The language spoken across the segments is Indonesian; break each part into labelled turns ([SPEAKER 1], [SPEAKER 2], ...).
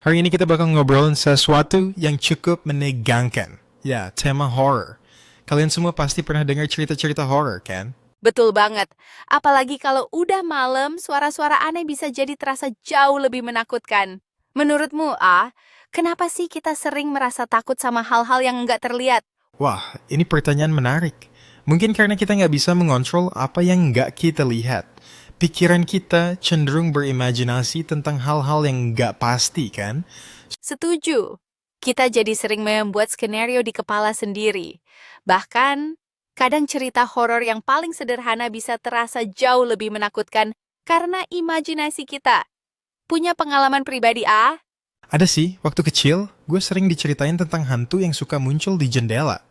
[SPEAKER 1] Hari ini kita bakal ngobrolin sesuatu yang cukup menegangkan. Ya, tema horror. Kalian semua pasti pernah dengar cerita-cerita horror, kan?
[SPEAKER 2] Betul banget. Apalagi kalau udah malam, suara-suara aneh bisa jadi terasa jauh lebih menakutkan. Menurutmu, kenapa sih kita sering merasa takut sama hal-hal yang nggak terlihat?
[SPEAKER 1] Wah, ini pertanyaan menarik. Mungkin karena kita nggak bisa mengontrol apa yang nggak kita lihat. Pikiran kita cenderung berimajinasi tentang hal-hal yang nggak pasti, kan?
[SPEAKER 2] Setuju. Kita jadi sering membuat skenario di kepala sendiri. Bahkan, kadang cerita horor yang paling sederhana bisa terasa jauh lebih menakutkan karena imajinasi kita. Punya pengalaman pribadi,
[SPEAKER 1] Ada sih, waktu kecil, gue sering diceritain tentang hantu yang suka muncul di jendela.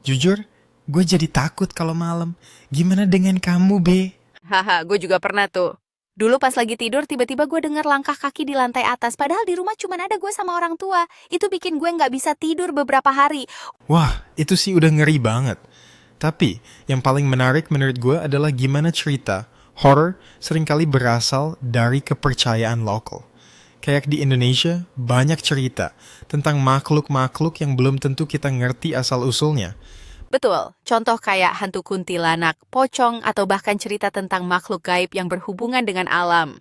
[SPEAKER 1] Jujur, gue jadi takut kalau malam. Gimana dengan kamu, Be?
[SPEAKER 2] Haha, gue juga pernah tuh. Dulu pas lagi tidur, tiba-tiba gue dengar langkah kaki di lantai atas. Padahal di rumah cuma ada gue sama orang tua. Itu bikin gue nggak bisa tidur beberapa hari.
[SPEAKER 1] Wah, itu sih udah ngeri banget. Tapi, yang paling menarik menurut gue adalah gimana cerita horror seringkali berasal dari kepercayaan lokal. Kayak di Indonesia, banyak cerita tentang makhluk-makhluk yang belum tentu kita ngerti asal-usulnya.
[SPEAKER 2] Betul, contoh kayak hantu kuntilanak, pocong, atau bahkan cerita tentang makhluk gaib yang berhubungan dengan alam.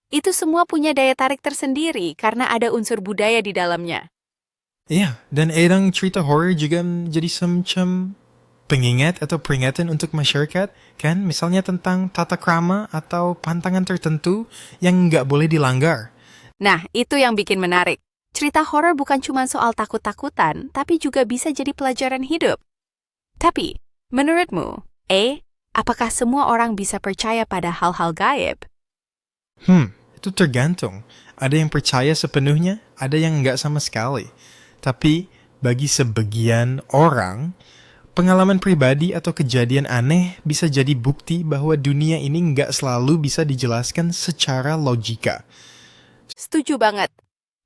[SPEAKER 2] Itu semua punya daya tarik tersendiri karena ada unsur budaya di dalamnya.
[SPEAKER 1] Iya, dan kadang cerita horror juga menjadi semacam pengingat atau peringatan untuk masyarakat, kan? Misalnya tentang tata krama atau pantangan tertentu yang nggak boleh dilanggar.
[SPEAKER 2] Nah, itu yang bikin menarik. Cerita horor bukan cuma soal takut-takutan, tapi juga bisa jadi pelajaran hidup. Tapi, menurutmu, apakah semua orang bisa percaya pada hal-hal gaib?
[SPEAKER 1] Itu tergantung. Ada yang percaya sepenuhnya, ada yang nggak sama sekali. Tapi, bagi sebagian orang, pengalaman pribadi atau kejadian aneh bisa jadi bukti bahwa dunia ini nggak selalu bisa dijelaskan secara logika.
[SPEAKER 2] Setuju banget.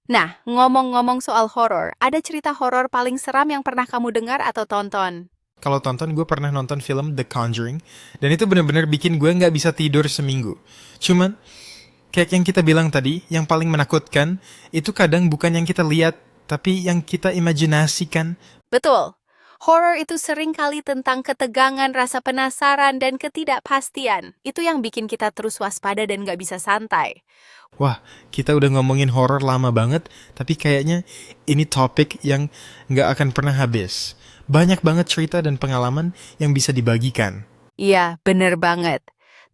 [SPEAKER 2] Nah, ngomong-ngomong soal horor, ada cerita horor paling seram yang pernah kamu dengar atau tonton?
[SPEAKER 1] Kalau tonton, gue pernah nonton film The Conjuring, dan itu bener-bener bikin gue nggak bisa tidur seminggu. Cuman, kayak yang kita bilang tadi, yang paling menakutkan, itu kadang bukan yang kita lihat, tapi yang kita imajinasikan.
[SPEAKER 2] Betul. Horor itu sering kali tentang ketegangan, rasa penasaran, dan ketidakpastian. Itu yang bikin kita terus waspada dan nggak bisa santai.
[SPEAKER 1] Wah, kita udah ngomongin horor lama banget, tapi kayaknya ini topik yang nggak akan pernah habis. Banyak banget cerita dan pengalaman yang bisa dibagikan.
[SPEAKER 2] Iya, bener banget.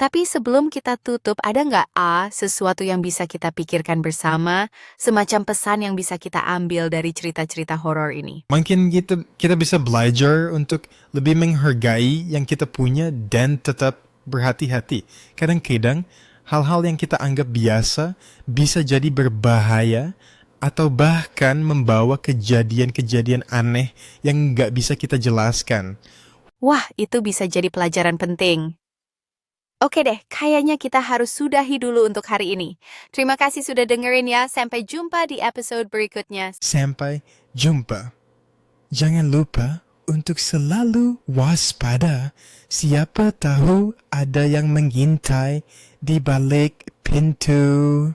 [SPEAKER 2] Tapi sebelum kita tutup, ada nggak sesuatu yang bisa kita pikirkan bersama, semacam pesan yang bisa kita ambil dari cerita-cerita horor ini?
[SPEAKER 1] Mungkin kita bisa belajar untuk lebih menghargai yang kita punya dan tetap berhati-hati. Kadang-kadang hal-hal yang kita anggap biasa bisa jadi berbahaya atau bahkan membawa kejadian-kejadian aneh yang nggak bisa kita jelaskan.
[SPEAKER 2] Wah, itu bisa jadi pelajaran penting. Oke deh, kayaknya kita harus sudahi dulu untuk hari ini. Terima kasih sudah dengerin ya. Sampai jumpa di episode berikutnya.
[SPEAKER 1] Sampai jumpa. Jangan lupa untuk selalu waspada. Siapa tahu ada yang mengintai di balik pintu.